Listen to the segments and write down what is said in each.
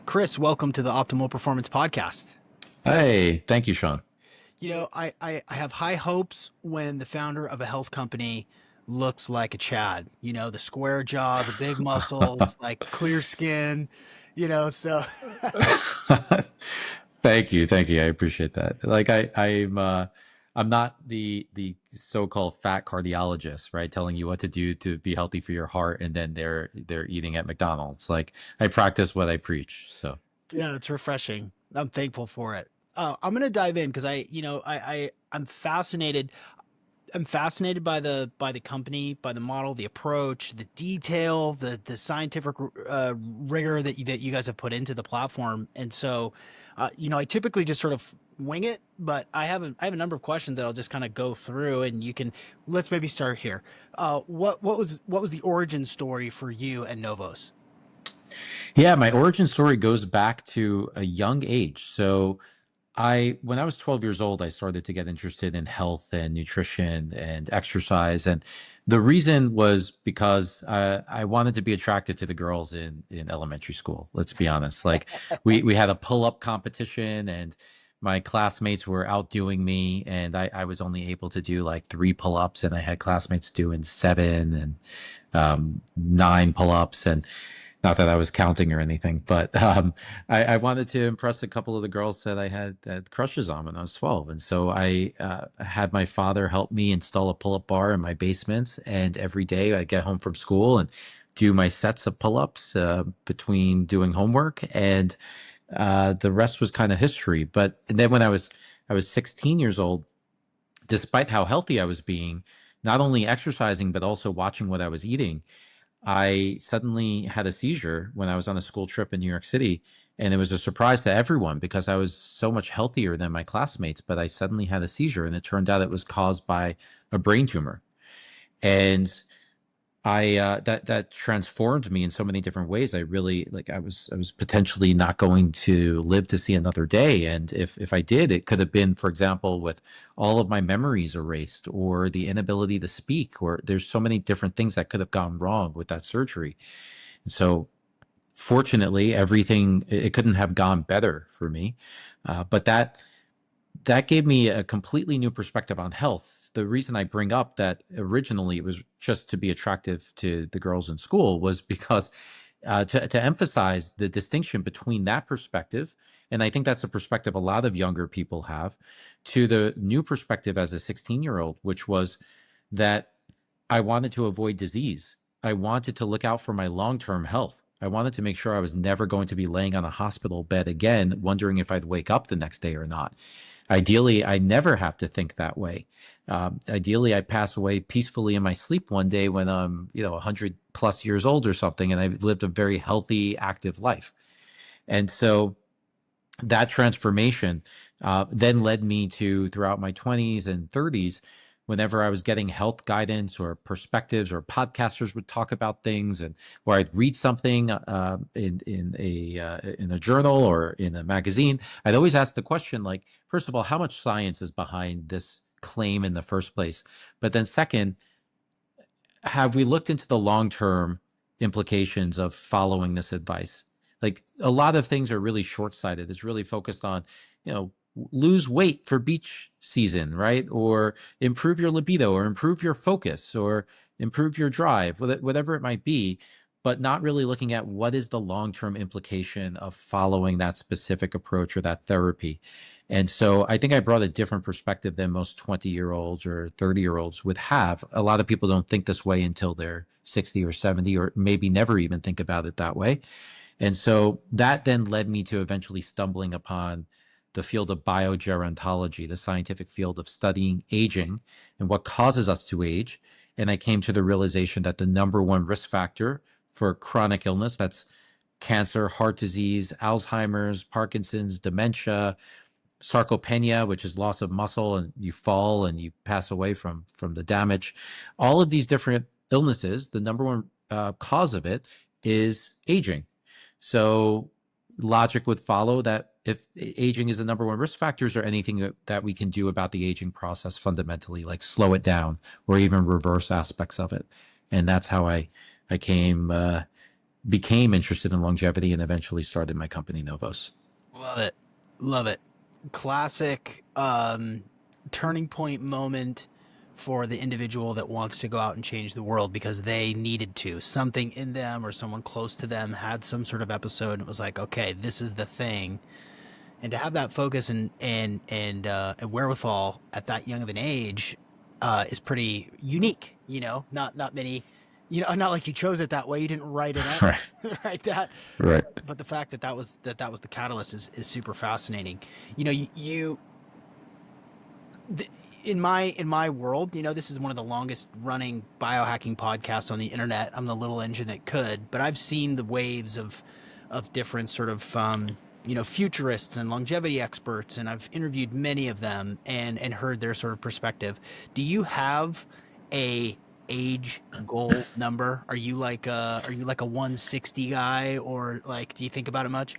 Chris, welcome to the Optimal Performance Podcast. Hey, thank you, Sean. I have high hopes when the founder of a health company looks like a Chad. The square jaw, the big muscles, like clear skin, so Thank you. I appreciate that. I'm not the so-called fat cardiologist, right? Telling you what to do to be healthy for your heart, and then they're eating at McDonald's. Like I practice what I preach. So yeah, it's refreshing. I'm thankful for it. I'm going to dive in because I'm fascinated. I'm fascinated by the company, by the model, the approach, the detail, the scientific rigor that you guys have put into the platform. And so, I typically just sort of wing it, but I have a number of questions that I'll just kind of go through, and let's maybe start here. What was the origin story for you and Novos? yeah, my origin story goes back to a young age. When I was 12 years old, I started to get interested in health and nutrition and exercise. And the reason was because I wanted to be attracted to the girls in elementary school. Let's be honest. Like we had a pull-up competition, and my classmates were outdoing me, and I was only able to do like 3 pull-ups, and I had classmates doing 7 and 9 pull-ups. And not that I was counting or anything, but I wanted to impress a couple of the girls that I had crushes on when I was 12. And so I had my father help me install a pull-up bar in my basement. And every day I get home from school and do my sets of pull-ups between doing homework. And the rest was kind of history. But then when I was 16 years old, despite how healthy I was being, not only exercising, but also watching what I was eating, I suddenly had a seizure when I was on a school trip in New York City. And it was a surprise to everyone because I was so much healthier than my classmates, but I suddenly had a seizure, and it turned out it was caused by a brain tumor. And that transformed me in so many different ways. I really I was potentially not going to live to see another day. And if I did, it could have been, for example, with all of my memories erased, or the inability to speak, or there's so many different things that could have gone wrong with that surgery. And so fortunately, everything, it couldn't have gone better for me. But that gave me a completely new perspective on health. The reason I bring up that originally it was just to be attractive to the girls in school was because to emphasize the distinction between that perspective, and I think that's a perspective a lot of younger people have, to the new perspective as a 16-year-old, which was that I wanted to avoid disease. I wanted to look out for my long-term health. I wanted to make sure I was never going to be laying on a hospital bed again, wondering if I'd wake up the next day or not. Ideally, I never have to think that way. Ideally, I pass away peacefully in my sleep one day when I'm, 100 plus years old or something, and I've lived a very healthy, active life. And so that transformation then led me to, throughout my 20s and 30s, whenever I was getting health guidance or perspectives, or podcasters would talk about things, and or I'd read something in a journal or in a magazine, I'd always ask the question, like, first of all, how much science is behind this claim in the first place? But then second, have we looked into the long-term implications of following this advice? Like, a lot of things are really short-sighted. It's really focused on, lose weight for beach season, right? Or improve your libido, or improve your focus, or improve your drive, whatever it might be, but not really looking at what is the long-term implication of following that specific approach or that therapy. And so I think I brought a different perspective than most 20-year-olds or 30-year-olds would have. A lot of people don't think this way until they're 60 or 70, or maybe never even think about it that way. And so that then led me to eventually stumbling upon the field of biogerontology, the scientific field of studying aging and what causes us to age. And I came to the realization that the number one risk factor for chronic illness, that's cancer, heart disease, Alzheimer's, Parkinson's, dementia, sarcopenia, which is loss of muscle, and you fall and you pass away from the damage. All of these different illnesses, the number one cause of it is aging. So logic would follow that if aging is the number one risk factor, is there anything that we can do about the aging process fundamentally, like slow it down or even reverse aspects of it? And that's how I came became interested in longevity and eventually started my company, Novos. Love it. Love it. Classic turning point moment for the individual that wants to go out and change the world because they needed to. Something in them or someone close to them had some sort of episode and it was like, okay, this is the thing. And to have that focus and wherewithal at that young of an age is pretty unique. Not many. Not like you chose it that way. You didn't write it out, Right. right? That, Right. but the fact that that was the catalyst is super fascinating. You th- in my world, this is one of the longest running biohacking podcasts on the internet. I'm the little engine that could, but I've seen the waves of different sort of futurists and longevity experts, and I've interviewed many of them and heard their sort of perspective. Do you have a age goal number? Are you like a 160 guy, or like do you think about it much?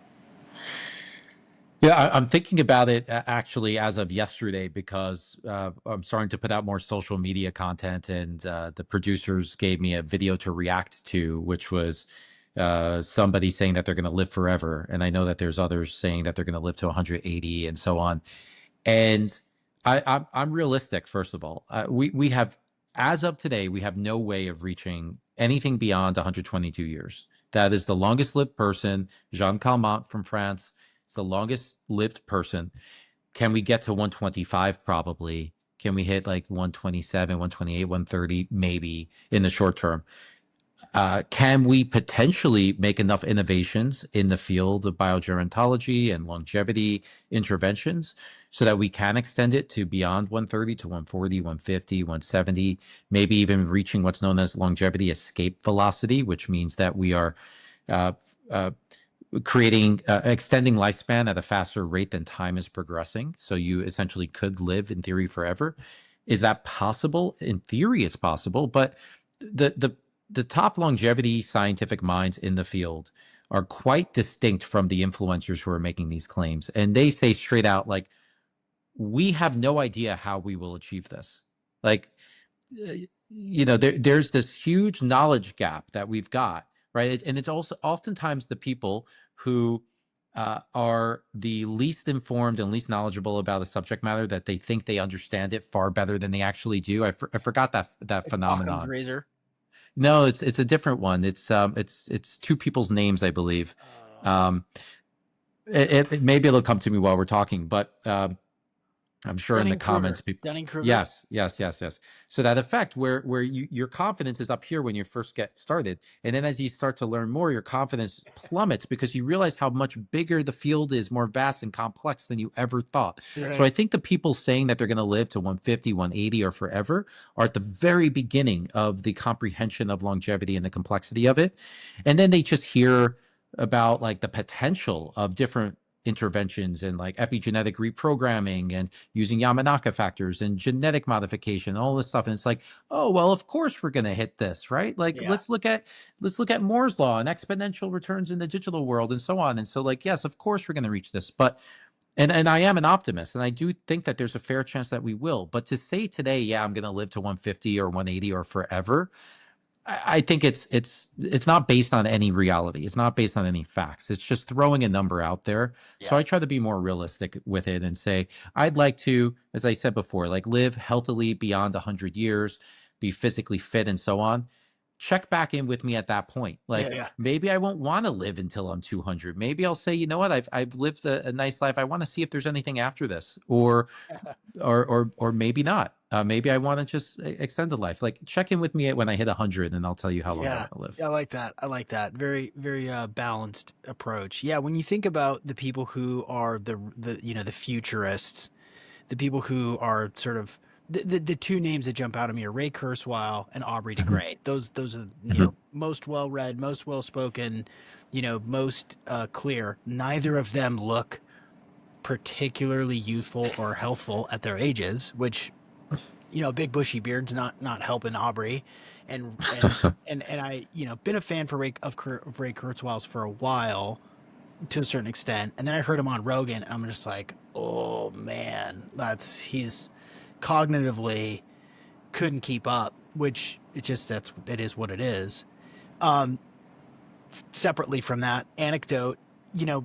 Yeah, I'm thinking about it actually as of yesterday because I'm starting to put out more social media content, and the producers gave me a video to react to, which was somebody saying that they're going to live forever, and I know that there's others saying that they're going to live to 180 and so on. And I'm realistic. First of all, we have, as of today, we have no way of reaching anything beyond 122 years. That is the longest lived person. Jean Calment from France. It's the longest lived person. Can we get to 125? Probably. Can we hit like 127, 128, 130? Maybe in the short term. Can we potentially make enough innovations in the field of biogerontology and longevity interventions so that we can extend it to beyond 130 to 140, 150, 170, maybe even reaching what's known as longevity escape velocity, which means that we are uh, uh, extending lifespan at a faster rate than time is progressing. So you essentially could live in theory forever. Is that possible? In theory, it's possible, but the the the top longevity scientific minds in the field are quite distinct from the influencers who are making these claims. And they say straight out, like, we have no idea how we will achieve this. Like, there's this huge knowledge gap that we've got, right? And it's also oftentimes the people who are the least informed and least knowledgeable about a subject matter that they think they understand it far better than they actually do. I forgot that It's Occam's phenomenon. razor. No, it's a different one. It's two people's names, I believe. Um, maybe it'll come to me while we're talking, but I'm sure in the Dunning comments, Kruger. people. Dunning Kruger. Yes, yes, yes, yes. So that effect where your confidence is up here when you first get started, and then as you start to learn more, your confidence plummets because you realize how much bigger the field is, more vast and complex than you ever thought. So I Right. think the people saying that they're going to live to 150, 180, or forever are at the very beginning of the comprehension of longevity and the complexity of it, and then they just hear about like the potential of different interventions and like epigenetic reprogramming and using Yamanaka factors and genetic modification, all this stuff. And it's like, oh, well, of course we're going to hit this, right? Like, Yeah. let's look at Moore's law and exponential returns in the digital world and so on. And so like, yes, of course we're going to reach this, but, and I am an optimist and I do think that there's a fair chance that we will, but to say today, yeah, I'm going to live to 150 or 180 or forever, I think it's not based on any reality. It's not based on any facts. It's just throwing a number out there. So Yeah. I try to be more realistic with it and say, I'd like to, as I said before, like live healthily beyond 100 years, be physically fit and so on. Check back in with me at that point. Yeah. Like Yeah. maybe I won't want to live until I'm 200. Maybe I'll say, you know what, I've lived a nice life. I want to see if there's anything after this, or maybe not. Maybe I want to just extend the life. Like check in with me when I hit 100, and I'll tell you how long I Yeah. want to live. I like that. I like that. Very, very balanced approach. Yeah. When you think about the people who are the futurists, the people who are sort of the two names that jump out at me are Ray Kurzweil and Aubrey de Mhm, Grey. Those are mhm. most well read, most well spoken, most clear. Neither of them look particularly youthful or healthful at their ages, which big bushy beards not helping Aubrey, and I been a fan of Ray Kurzweil's for a while to a certain extent, and then I heard him on Rogan. And I'm just like, oh man, he's cognitively couldn't keep up, which it is what it is. Um, separately from that anecdote,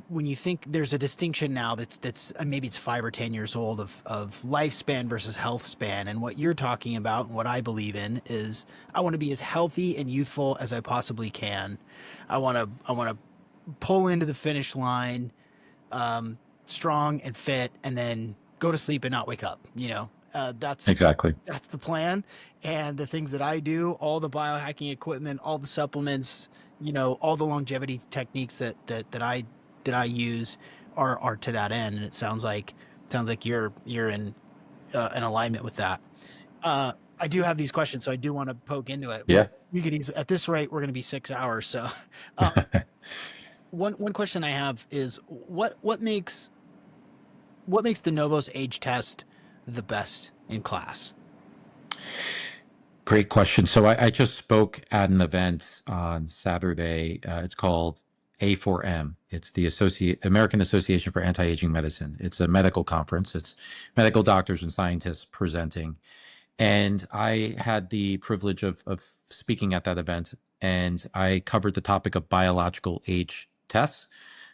when you think there's a distinction now that's maybe it's 5 or 10 years old of lifespan versus health span, and what you're talking about and what I believe in is I want to be as healthy and youthful as I possibly can. I want to pull into the finish line, strong and fit, and then go to sleep and not wake up. Exactly. That's the plan. And the things that I do, all the biohacking equipment, all the supplements, all the longevity techniques that I use are to that end. And it sounds like you're in alignment with that. I do have these questions, so I do want to poke into it. Yeah. We could at this rate, we're going to be 6 hours. So, uh, one question I have is what makes the Novos age test the best in class? Great question. So I just spoke at an event on Saturday. It's called A4M. It's the American Association for Anti-Aging Medicine. It's a medical conference. It's medical doctors and scientists presenting. And I had the privilege of speaking at that event, and I covered the topic of biological age tests,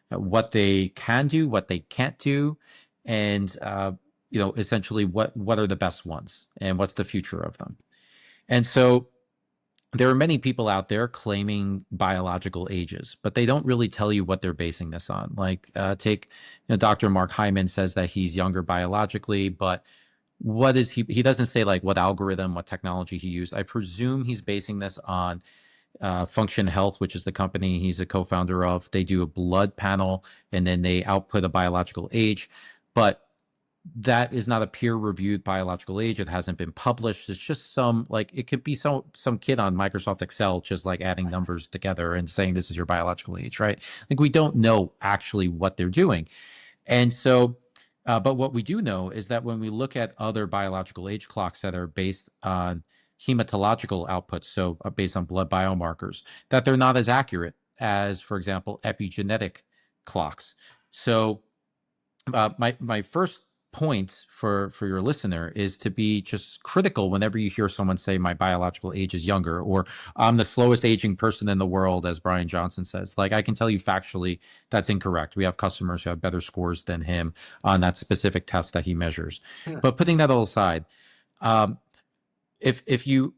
what they can do, what they can't do, and essentially what are the best ones and what's the future of them. And so there are many people out there claiming biological ages, but they don't really tell you what they're basing this on. Like take Dr. Mark Hyman says that he's younger biologically, but what is he doesn't say like what algorithm, what technology he used. I presume he's basing this on Function Health, which is the company he's a co-founder of. They do a blood panel and then they output a biological age, but that is not a peer-reviewed biological age. It hasn't been published. It's just it could be some kid on Microsoft Excel just like adding numbers together and saying this is your biological age, right? Like we don't know actually what they're doing. And so, but what we do know is that when we look at other biological age clocks that are based on hematological outputs, so based on blood biomarkers, that they're not as accurate as, for example, epigenetic clocks. So my first point for your listener is to be just critical whenever you hear someone say my biological age is younger, or I'm the slowest aging person in the world, as Brian Johnson says. Like I can tell you factually that's incorrect. We have customers who have better scores than him on that specific test that he measures. Yeah. But putting that all aside, um, if you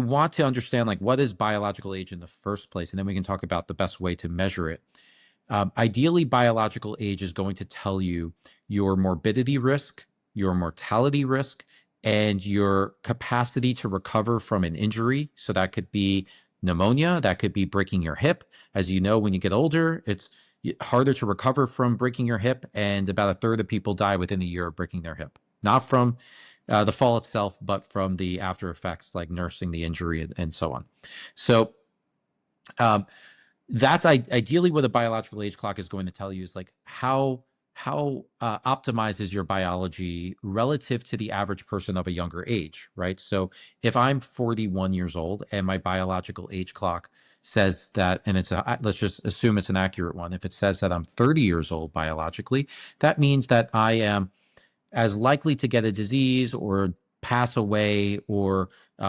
want to understand like what is biological age in the first place, and then we can talk about the best way to measure it. Ideally, biological age is going to tell you your morbidity risk, your mortality risk, and your capacity to recover from an injury. So that could be pneumonia, that could be breaking your hip. As you know, when you get older, it's harder to recover from breaking your hip, and about a third of people die within a year of breaking their hip. Not from the fall itself, but from the after effects like nursing the injury and so on. So, that's ideally what a biological age clock is going to tell you is like how optimized is your biology relative to the average person of a younger age, right? So if I'm 41 years old and my biological age clock says that, and let's just assume it's an accurate one. If it says that I'm 30 years old biologically, that means that I am as likely to get a disease or pass away, or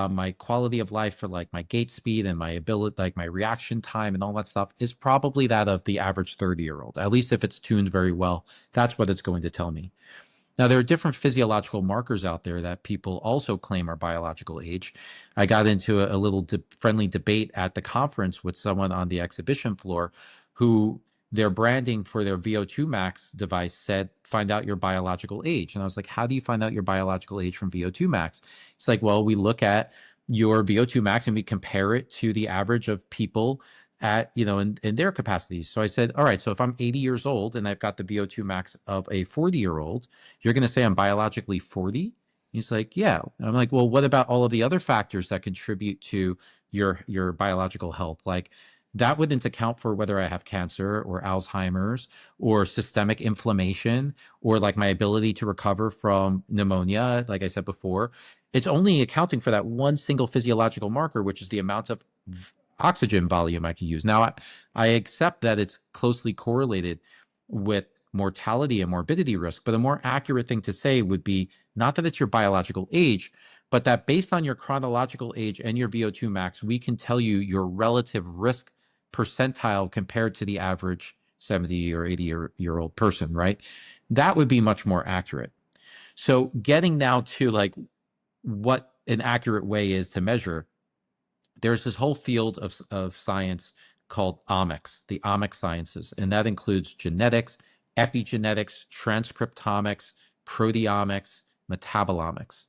my quality of life for like my gait speed and my ability, like my reaction time and all that stuff is probably that of the average 30-year-old. At least if it's tuned very well, that's what it's going to tell me. Now, there are different physiological markers out there that people also claim are biological age. I got into a little friendly debate at the conference with someone on the exhibition floor who their branding for their VO2 max device said, find out your biological age. And I was like, how do you find out your biological age from VO2 max? It's like, well, we look at your VO2 max and we compare it to the average of people at, in their capacities. So I said, all right, so if I'm 80 years old and I've got the VO2 max of a 40-year-old, you're going to say I'm biologically 40? He's like, yeah. I'm like, well, what about all of the other factors that contribute to your biological health? Like that wouldn't account for whether I have cancer or Alzheimer's or systemic inflammation or like my ability to recover from pneumonia. Like I said before, it's only accounting for that one single physiological marker, which is the amount of oxygen volume I can use. Now, I accept that it's closely correlated with mortality and morbidity risk, but a more accurate thing to say would be not that it's your biological age, but that based on your chronological age and your VO2 max, we can tell you your relative risk percentile compared to the average 70 or 80 year old person, right? That would be much more accurate. So getting now to like what an accurate way is to measure, there's this whole field of science called omics, the omic sciences, and that includes genetics, epigenetics, transcriptomics, proteomics, metabolomics.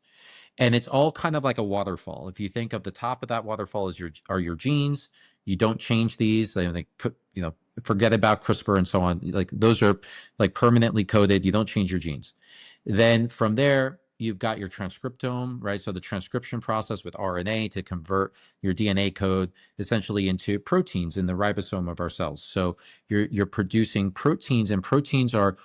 And it's all kind of like a waterfall. If you think of the top of that waterfall is your genes. You don't change these. They put, forget about CRISPR and so on. Like those are like permanently coded. You don't change your genes. Then from there, you've got your transcriptome, right? So the transcription process with RNA to convert your DNA code essentially into proteins in the ribosome of our cells. So you're producing proteins, and proteins are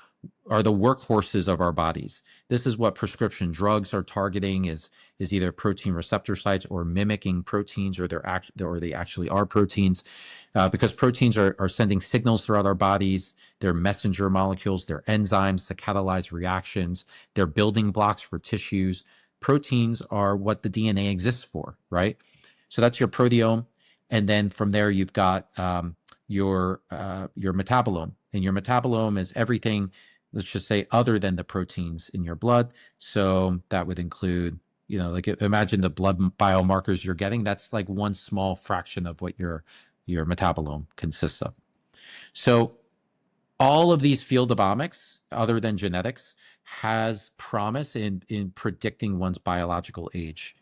the workhorses of our bodies. This is what prescription drugs are targeting, is either protein receptor sites or mimicking proteins, or they actually are proteins, because proteins are sending signals throughout our bodies. They're messenger molecules, they're enzymes to catalyze reactions, they're building blocks for tissues. Proteins are what the DNA exists for, right? So that's your proteome. And then from there, you've got your metabolome. And your metabolome is everything, let's just say, other than the proteins in your blood. So that would include, like imagine the blood biomarkers you're getting. That's like one small fraction of what your metabolome consists of. So all of these field of omics, other than genetics, has promise in predicting one's biological age.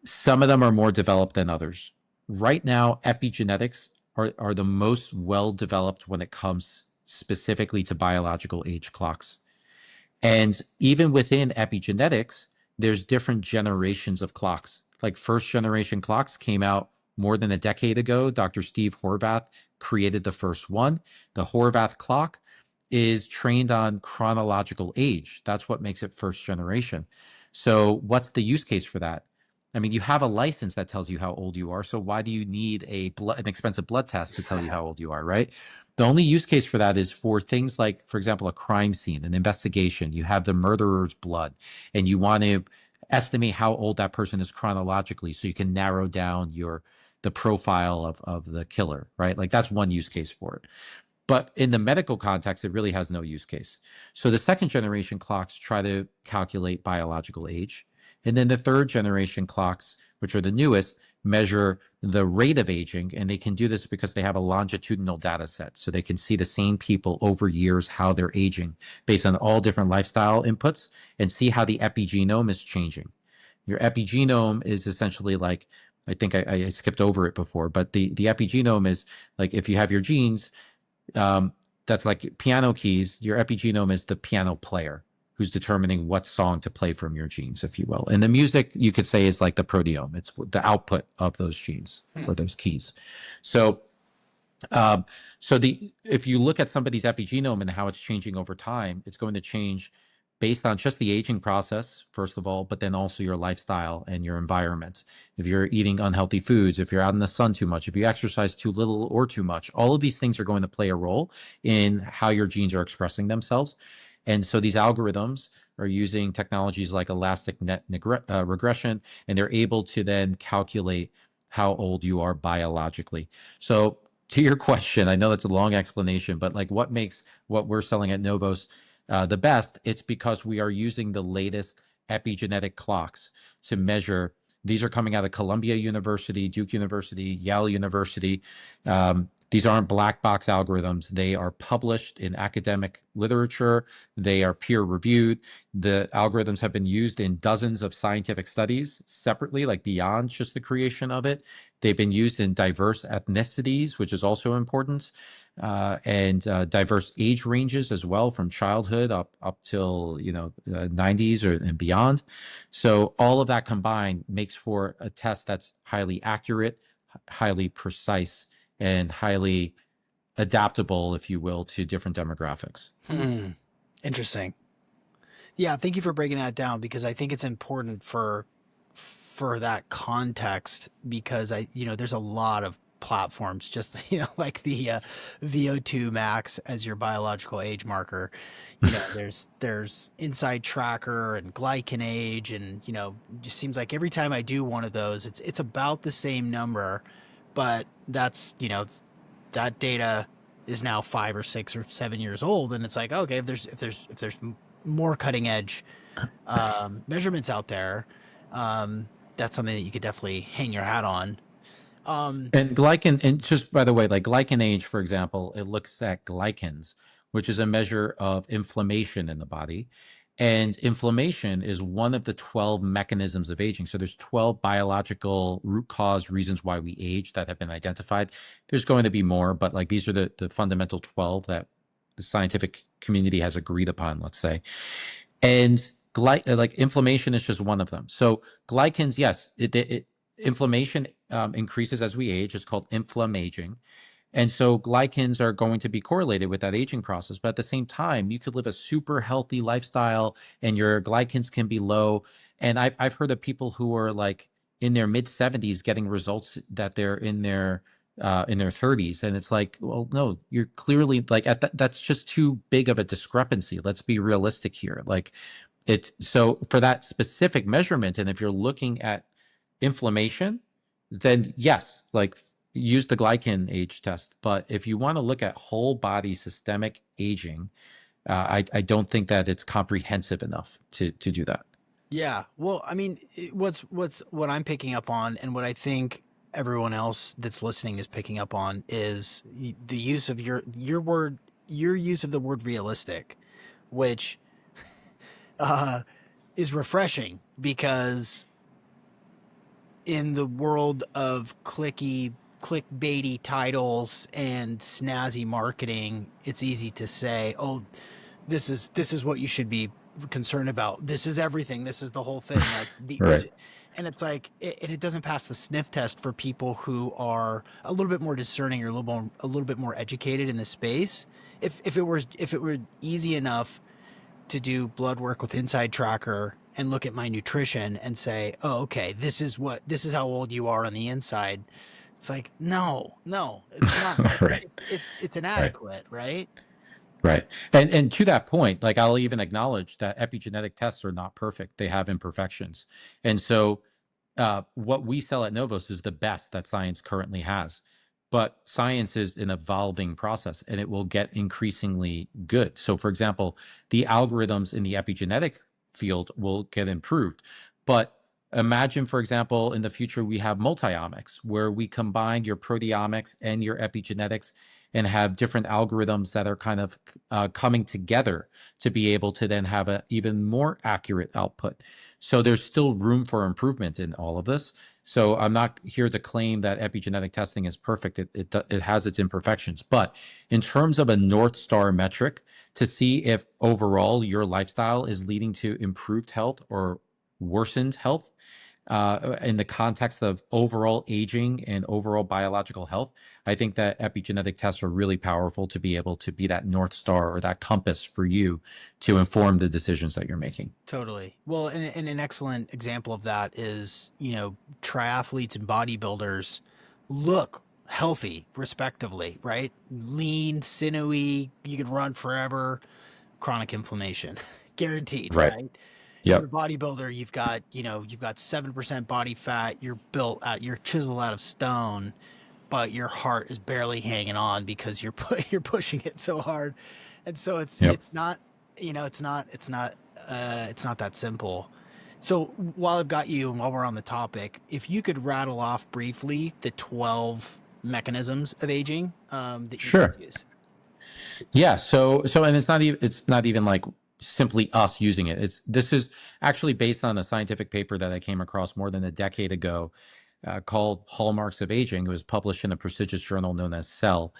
Some of them are more developed than others. Right now, epigenetics are the most well developed when it comes specifically to biological age clocks. And even within epigenetics, there's different generations of clocks. Like first generation clocks came out more than a decade ago. Dr. Steve Horvath created the first one. The Horvath clock is trained on chronological age. That's what makes it first generation. So what's the use case for that? I mean, you have a license that tells you how old you are. So why do you need an expensive blood test to tell you how old you are, right? The only use case for that is for things like, for example, a crime scene, an investigation. You have the murderer's blood, and you want to estimate how old that person is chronologically, so you can narrow down the profile of the killer, right? Like that's one use case for it. But in the medical context, it really has no use case. So the second generation clocks try to calculate biological age. And then the third generation clocks, which are the newest, measure the rate of aging. And they can do this because they have a longitudinal data set. So they can see the same people over years, how they're aging based on all different lifestyle inputs, and see how the epigenome is changing. Your epigenome is essentially like, I think I skipped over it before, but the epigenome is like, if you have your genes, that's like piano keys. Your epigenome is the piano player who's determining what song to play from your genes, if you will. And the music, you could say, is like the proteome. It's the output of those genes or those keys. So, if you look at somebody's epigenome and how it's changing over time, it's going to change based on just the aging process, first of all, but then also your lifestyle and your environment. If you're eating unhealthy foods, if you're out in the sun too much, if you exercise too little or too much, all of these things are going to play a role in how your genes are expressing themselves. And so these algorithms are using technologies like elastic net regression, and they're able to then calculate how old you are biologically. So to your question, I know that's a long explanation, but like what makes what we're selling at Novos the best, it's because we are using the latest epigenetic clocks to measure. These are coming out of Columbia University, Duke University, Yale University. These aren't black box algorithms. They are published in academic literature. They are peer reviewed. The algorithms have been used in dozens of scientific studies separately, like beyond just the creation of it. They've been used in diverse ethnicities, which is also important, and diverse age ranges as well, from childhood up till 90s and beyond. So all of that combined makes for a test that's highly accurate, highly precise, and highly adaptable, if you will, to different demographics. Interesting. Yeah, thank you for breaking that down, because I think it's important for that context, because there's a lot of platforms, just like the VO2 max as your biological age marker. There's Inside Tracker and Glycan Age, and it just seems like every time I do one of those, it's about the same number, but that's that data is now 5 or 6 or 7 years old, and it's like, okay, if there's more cutting edge measurements out there, that's something that you could definitely hang your hat on. Um, And glycan, and just by the way, like glycan age, for example, it looks at glycans, which is a measure of inflammation in the body. And inflammation is one of the 12 mechanisms of aging. So there's 12 biological root cause reasons why we age that have been identified. There's going to be more, but like these are the fundamental 12 that the scientific community has agreed upon, let's say. And like inflammation is just one of them. So glycans, yes, inflammation increases as we age. It's called inflammaging. And so glycans are going to be correlated with that aging process. But at the same time, you could live a super healthy lifestyle and your glycans can be low. And I've heard of people who are like in their mid 70s getting results that they're in their 30s. And it's like, well, no, you're clearly like that's just too big of a discrepancy. Let's be realistic here. Like so for that specific measurement, and if you're looking at inflammation, then yes, like use the glycan age test. But if you want to look at whole body systemic aging, I don't think that it's comprehensive enough to do that. yeah, well, I mean, what I'm picking up on, and what I think everyone else that's listening is picking up on, is the use of your use of the word realistic, which uh, is refreshing because in the world of clickbaity titles and snazzy marketing, it's easy to say, "Oh, this is what you should be concerned about. This is everything. This is the whole thing." Like Right. and it's like it doesn't pass the sniff test for people who are a little bit more discerning or a little bit more educated in this space. If it were easy enough to do blood work with Inside Tracker and look at my nutrition and say, "Oh, okay, this is how old you are on the inside." It's like, no, no, it's not. Right. It's Right. inadequate, right? Right. And to that point, like I'll even acknowledge that epigenetic tests are not perfect. They have imperfections. And so what we sell at Novos is the best that science currently has. But science is an evolving process and it will get increasingly good. So, for example, the algorithms in the epigenetic field will get improved. But imagine, for example, in the future, we have multiomics where we combine your proteomics and your epigenetics and have different algorithms that are kind of coming together to be able to then have an even more accurate output. So there's still room for improvement in all of this. So I'm not here to claim that epigenetic testing is perfect. It has its imperfections. But in terms of a North Star metric to see if overall your lifestyle is leading to improved health or worsened health, in the context of overall aging and overall biological health, I think that epigenetic tests are really powerful to be able to be that North Star or that compass for you to inform the decisions that you're making. Totally. Well, and an excellent example of that is, triathletes and bodybuilders look healthy, respectively, right? Lean, sinewy, you can run forever, chronic inflammation, guaranteed, Right. right? You're a Yep. bodybuilder, you've got 7% body fat, you're chiseled out of stone, but your heart is barely hanging on because you're pushing it so hard. And so it's Yep. it's not, it's not that simple. So while I've got you and while we're on the topic, if you could rattle off briefly the 12 mechanisms of aging that you guys Sure. use. Yeah. And it's not even like simply us using it. This is actually based on a scientific paper that I came across more than a decade ago, called Hallmarks of Aging. It was published in a prestigious journal known as Cell.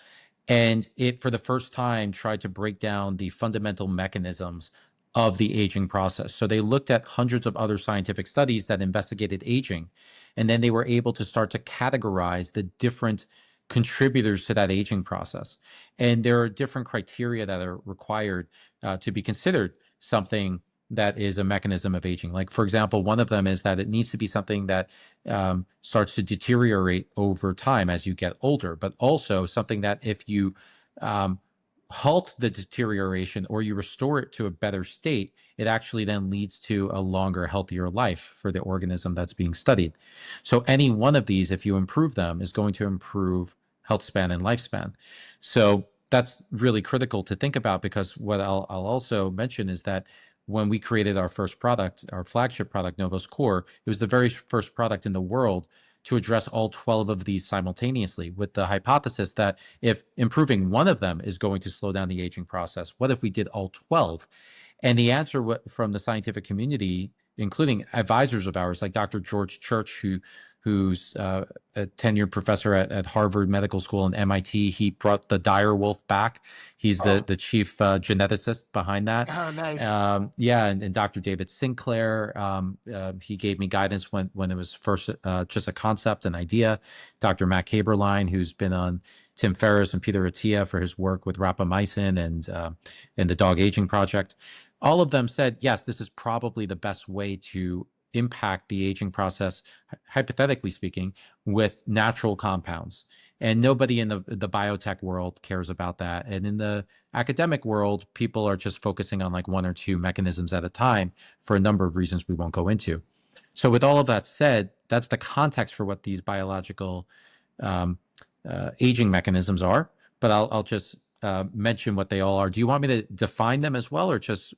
And it, for the first time, tried to break down the fundamental mechanisms of the aging process. So they looked at hundreds of other scientific studies that investigated aging, and then they were able to start to categorize the different contributors to that aging process. And there are different criteria that are required to be considered something that is a mechanism of aging. Like, for example, one of them is that it needs to be something that starts to deteriorate over time as you get older, but also something that if you um, halt the deterioration or you restore it to a better state, it actually then leads to a longer, healthier life for the organism that's being studied. So any one of these, if you improve them, is going to improve health span and lifespan. So that's really critical to think about, because what I'll also mention is that when we created our first product, our flagship product, Novos Core, it was the very first product in the world to address all 12 of these simultaneously, with the hypothesis that if improving one of them is going to slow down the aging process, what if we did all 12? And the answer from the scientific community, including advisors of ours like Dr. George Church, who's a tenured professor at Harvard Medical School and MIT. He brought the dire wolf back. He's Oh, the chief geneticist behind that. oh, nice. Yeah, and Dr. David Sinclair, he gave me guidance when it was first just a concept, an idea. Dr. Matt Kaberlein, who's been on Tim Ferriss and Peter Attia for his work with rapamycin and the Dog Aging Project. All of them said, yes, this is probably the best way to impact the aging process, hypothetically speaking, with natural compounds. And nobody in the biotech world cares about that. And in the academic world, people are just focusing on like one or two mechanisms at a time for a number of reasons we won't go into. So with all of that said, that's the context for what these biological aging mechanisms are. But I'll just mention what they all are. Do you want me to define them as well, or just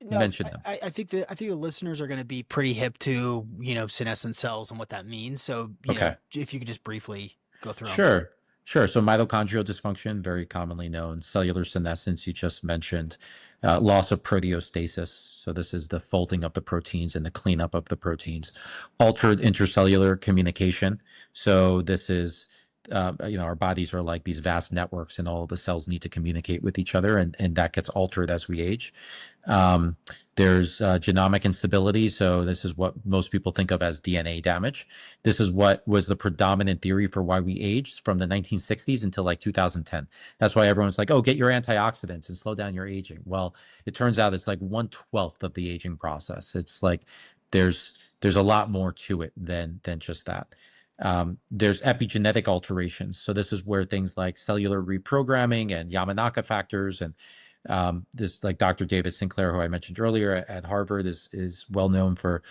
No, mention them? I think the listeners are going to be pretty hip to, senescent cells and what that means. So, Okay. if you could just briefly go through them. Sure. Sure. So mitochondrial dysfunction, very commonly known. Cellular senescence, you just mentioned. Loss of proteostasis. So this is the folding of the proteins and the cleanup of the proteins. Altered intercellular communication. So this is, our bodies are like these vast networks, and all of the cells need to communicate with each other, and that gets altered as we age. There's genomic instability. So this is what most people think of as DNA damage. This is what was the predominant theory for why we aged from the 1960s until like 2010. That's why everyone's like, oh, get your antioxidants and slow down your aging. Well, it turns out it's like 1/12 of the aging process. It's like there's a lot more to it than just that. There's epigenetic alterations. So this is where things like cellular reprogramming and Yamanaka factors and this, like Dr. David Sinclair, who I mentioned earlier at Harvard, is well known for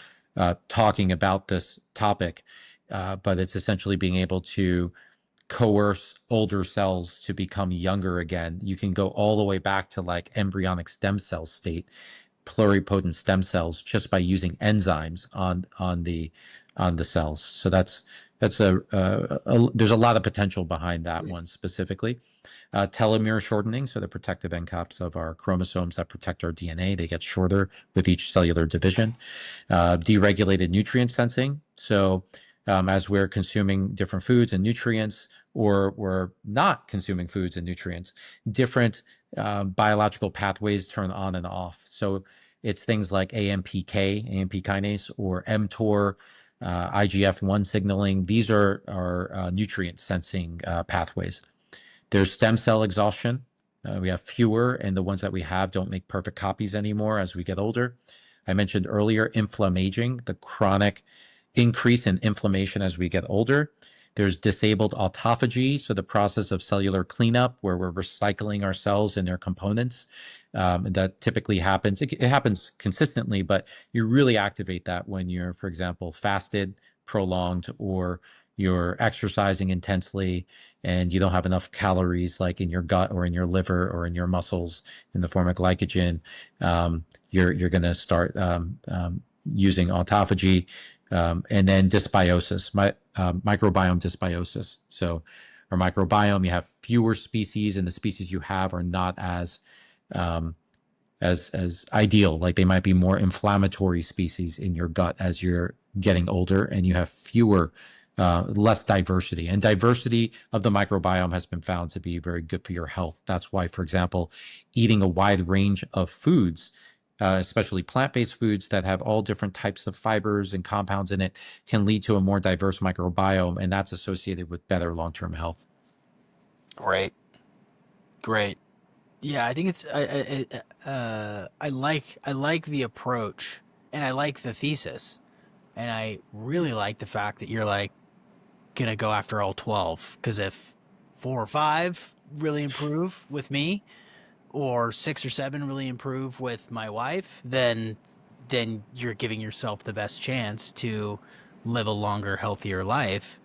talking about this topic, but it's essentially being able to coerce older cells to become younger again. You can go all the way back to like embryonic stem cell state, pluripotent stem cells, just by using enzymes on the cells. So that's there's a lot of potential behind that one specifically. Telomere shortening, so the protective end caps of our chromosomes that protect our DNA, they get shorter with each cellular division. Deregulated nutrient sensing, so as we're consuming different foods and nutrients, or we're not consuming foods and nutrients, different biological pathways turn on and off. So it's things like AMPK, AMP kinase, or mTOR, IGF-1 signaling. These are nutrient sensing pathways. There's stem cell exhaustion. We have fewer, and the ones that we have don't make perfect copies anymore as we get older. I mentioned earlier inflammaging, the chronic increase in inflammation as we get older. There's disabled autophagy, so the process of cellular cleanup where we're recycling our cells and their components. That typically happens. It happens consistently, but you really activate that when you're, for example, fasted, prolonged, or you're exercising intensely and you don't have enough calories like in your gut or in your liver or in your muscles in the form of glycogen. You're going to start using autophagy. And then dysbiosis, microbiome dysbiosis. So our microbiome, you have fewer species, and the species you have are not as ideal. Like they might be more inflammatory species in your gut as you're getting older, and you have fewer, less diversity. And diversity of the microbiome has been found to be very good for your health. That's why, for example, eating a wide range of foods, especially plant-based foods that have all different types of fibers and compounds in it, can lead to a more diverse microbiome, and that's associated with better long-term health. Great. Great. Yeah, I think it's I like the approach, and I like the thesis, and I really like the fact that you're like gonna go after all 12, because if 4 or 5 really improve with me, or 6 or 7 really improve with my wife, then you're giving yourself the best chance to live a longer, healthier life.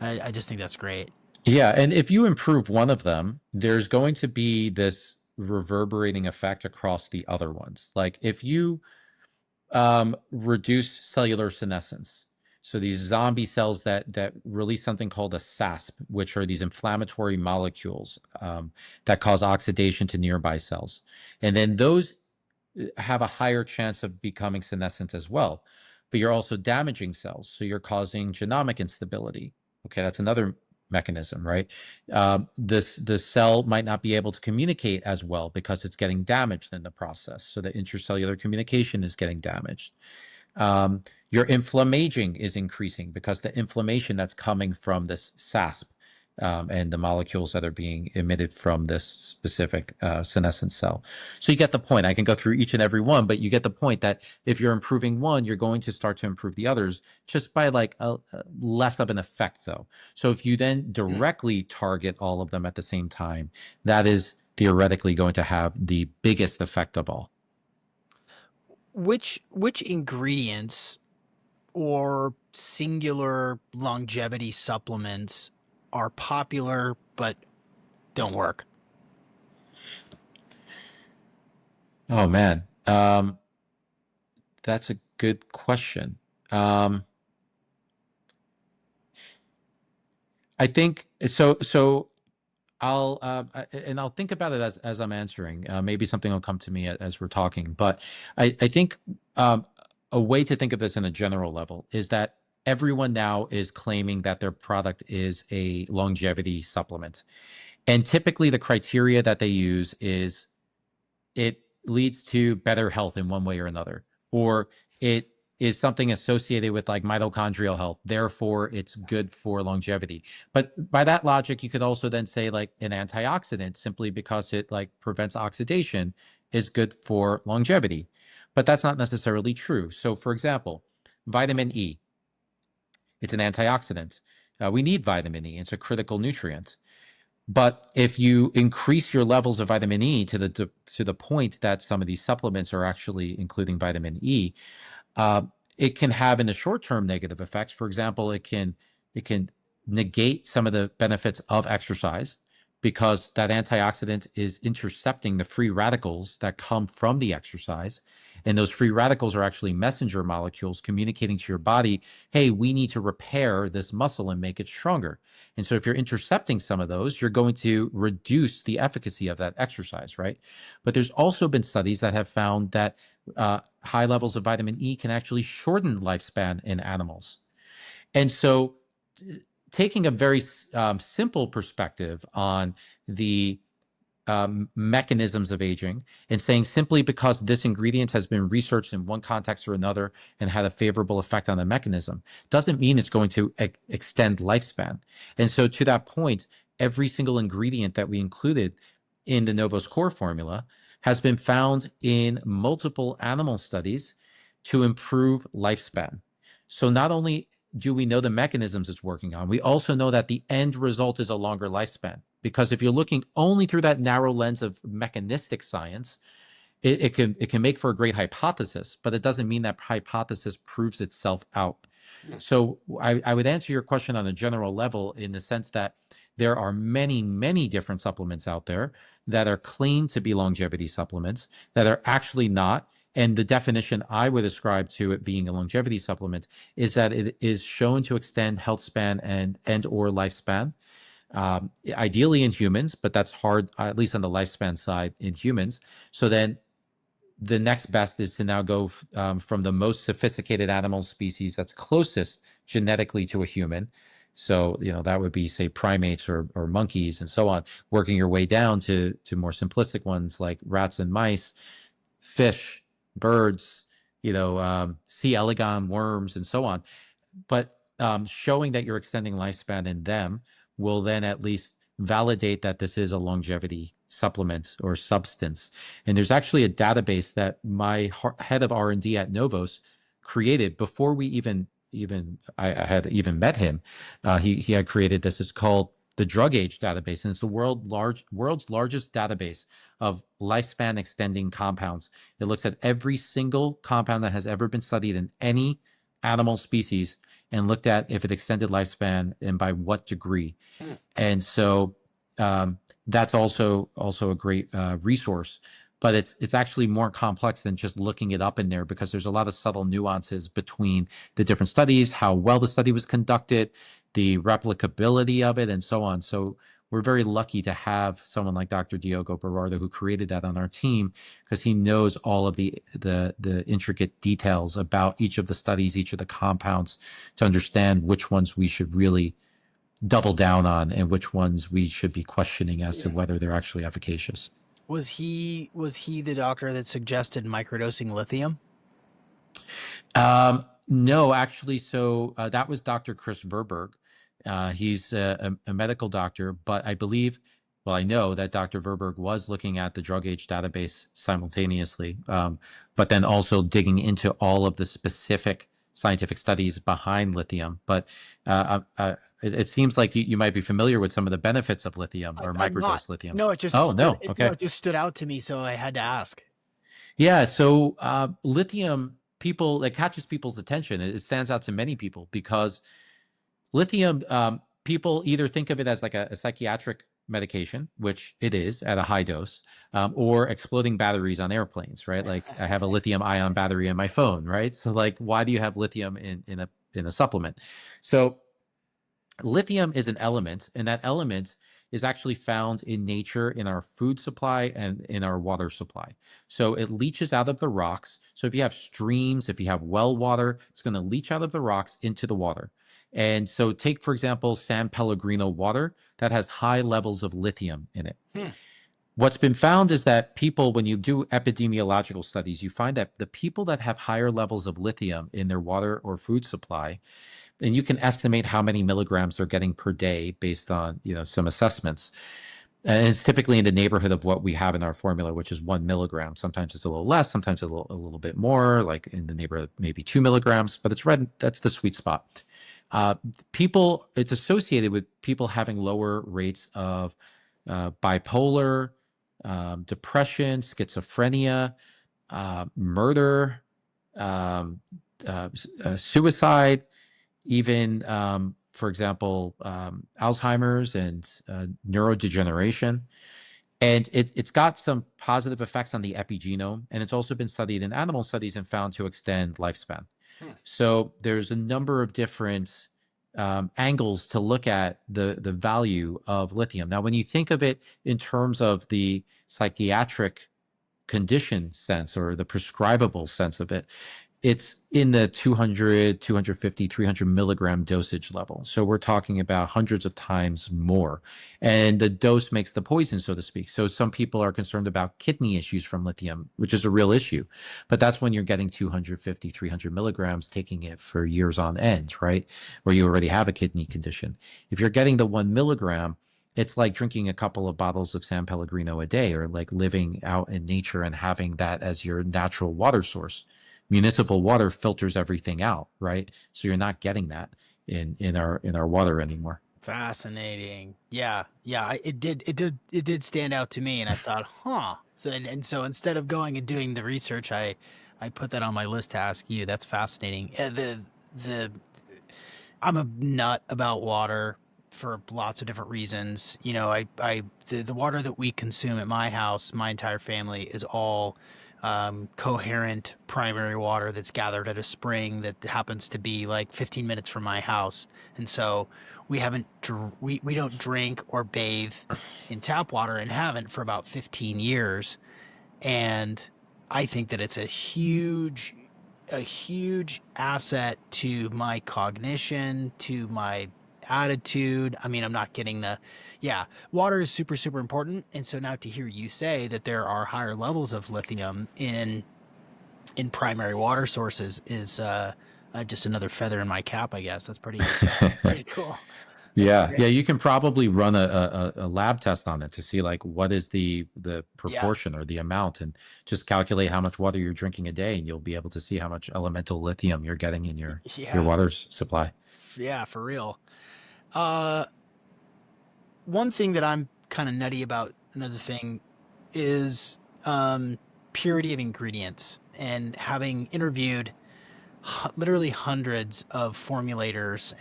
I just think that's great. Yeah, and if you improve one of them, there's going to be this reverberating effect across the other ones. Like if you reduce cellular senescence, so these zombie cells that release something called a SASP, which are these inflammatory molecules that cause oxidation to nearby cells, and then those have a higher chance of becoming senescent as well. But you're also damaging cells, so you're causing genomic instability. Okay, that's another mechanism, right? The cell might not be able to communicate as well because it's getting damaged in the process. So the intracellular communication is getting damaged. Your inflammaging is increasing because the inflammation that's coming from this SASP and the molecules that are being emitted from this specific senescent cell. So you get the point. I can go through each and every one, but you get the point that if you're improving one, you're going to start to improve the others just by like a less of an effect, though. So if you then directly target all of them at the same time, that is theoretically going to have the biggest effect of all. Which ingredients or singular longevity supplements are popular but don't work? Oh man, that's a good question. Um, I think so. I'll think about it as I'm answering. Maybe something will come to me as we're talking. But I think a way to think of this in a general level is that everyone now is claiming that their product is a longevity supplement, and typically the criteria that they use is it leads to better health in one way or another, or it is something associated with like mitochondrial health, therefore it's good for longevity. But by that logic, you could also then say like an antioxidant simply because it like prevents oxidation is good for longevity. But that's not necessarily true. So for example, vitamin E, it's an antioxidant. We need vitamin E. It's a critical nutrient. But if you increase your levels of vitamin E to the point that some of these supplements are actually including vitamin E, uh, it can have in the short term negative effects. For example, it can negate some of the benefits of exercise because that antioxidant is intercepting the free radicals that come from the exercise. And those free radicals are actually messenger molecules communicating to your body, hey, we need to repair this muscle and make it stronger. And so if you're intercepting some of those, you're going to reduce the efficacy of that exercise, right? But there's also been studies that have found that high levels of vitamin E can actually shorten lifespan in animals. And so, taking a very simple perspective on the mechanisms of aging and saying simply because this ingredient has been researched in one context or another and had a favorable effect on the mechanism doesn't mean it's going to extend lifespan. And so, to that point, every single ingredient that we included in the Novos core formula has been found in multiple animal studies to improve lifespan. So not only do we know the mechanisms it's working on, we also know that the end result is a longer lifespan. Because if you're looking only through that narrow lens of mechanistic science, it can make for a great hypothesis, but it doesn't mean that hypothesis proves itself out. So I would answer your question on a general level in the sense that there are many, many different supplements out there that are claimed to be longevity supplements that are actually not. And the definition I would ascribe to it being a longevity supplement is that it is shown to extend health span and or lifespan, ideally in humans, but that's hard, at least on the lifespan side in humans. So then the next best is to now go from the most sophisticated animal species that's closest genetically to a human. So, that would be, say, primates or monkeys and so on, working your way down to more simplistic ones like rats and mice, fish, birds, C. elegans, worms, and so on. But showing that you're extending lifespan in them will then at least validate that this is a longevity supplement or substance. And there's actually a database that my head of R&D at Novos created before we I had even met him. He had created this. It's called the Drug Age Database, and it's the world's largest database of lifespan extending compounds. It looks at every single compound that has ever been studied in any animal species and looked at if it extended lifespan and by what degree. Hmm. And so that's also a great resource, but it's actually more complex than just looking it up in there, because there's a lot of subtle nuances between the different studies, how well the study was conducted, the replicability of it, and so on. So we're very lucky to have someone like Dr. Diogo Berardo, who created that on our team, because he knows all of the intricate details about each of the studies, each of the compounds, to understand which ones we should really double down on and which ones we should be questioning as to whether they're actually efficacious. Was he the doctor that suggested microdosing lithium? No, actually, so that was Dr. Chris Verberg. He's a medical doctor, but I believe, well, I know that Dr. Verberg was looking at the drug age database simultaneously, but then also digging into all of the specific scientific studies behind lithium. But it seems like you might be familiar with some of the benefits of lithium or I'm not. microdose lithium. No, Oh, no. Okay. it just stood out to me, so I had to ask. Yeah, so lithium, people, it catches people's attention. It stands out to many people because lithium, people either think of it as like a psychiatric medication, which it is at a high dose, or exploding batteries on airplanes, right? Like I have a lithium ion battery in my phone, right? So like, why do you have lithium in a supplement? So lithium is an element, and that element is actually found in nature in our food supply and in our water supply. So it leaches out of the rocks. So if you have streams, if you have well water, it's going to leach out of the rocks into the water. And so take, for example, San Pellegrino water that has high levels of lithium in it. Hmm. What's been found is that people, when you do epidemiological studies, you find that the people that have higher levels of lithium in their water or food supply, and you can estimate how many milligrams they're getting per day based on some assessments, and it's typically in the neighborhood of what we have in our formula, which is 1 milligram. Sometimes it's a little less, sometimes a little bit more, like in the neighborhood maybe 2 milligrams, but it's red. That's the sweet spot. People, it's associated with people having lower rates of bipolar, depression, schizophrenia, murder, um, suicide, even, for example, Alzheimer's and neurodegeneration. And it's got some positive effects on the epigenome, and it's also been studied in animal studies and found to extend lifespan. Hmm. So there's a number of different angles to look at the value of lithium. Now, when you think of it in terms of the psychiatric condition sense or the prescribable sense of it, it's in the 200, 250, 300 milligram dosage level. So we're talking about hundreds of times more. And the dose makes the poison, so to speak. So some people are concerned about kidney issues from lithium, which is a real issue. But that's when you're getting 250, 300 milligrams, taking it for years on end, right? Where you already have a kidney condition. If you're getting the 1 milligram, it's like drinking a couple of bottles of San Pellegrino a day, or like living out in nature and having that as your natural water source. Municipal water filters everything out, right? So you're not getting that in our water anymore. Fascinating. Yeah, yeah. It did stand out to me, and I thought, huh. So instead of going and doing the research, I put that on my list to ask you. That's fascinating. The I'm a nut about water for lots of different reasons. The water that we consume at my house, my entire family, is all coherent primary water that's gathered at a spring that happens to be like 15 minutes from my house. And so we don't drink or bathe in tap water, and haven't for about 15 years. And I think that it's a huge asset to my cognition, to my attitude. I mean, I'm not getting yeah, water is super, super important. And so now to hear you say that there are higher levels of lithium in primary water sources is just another feather in my cap, I guess. That's pretty cool. Yeah, Okay. yeah, you can probably run a lab test on it to see like what is the Yeah. proportion or the amount, and just calculate how much water you're drinking a day, and you'll be able to see how much elemental lithium you're getting in your Yeah. water supply. Yeah, for real. Uh, One thing that I'm kind of nutty about, another thing, is purity of ingredients. And having interviewed literally hundreds of formulators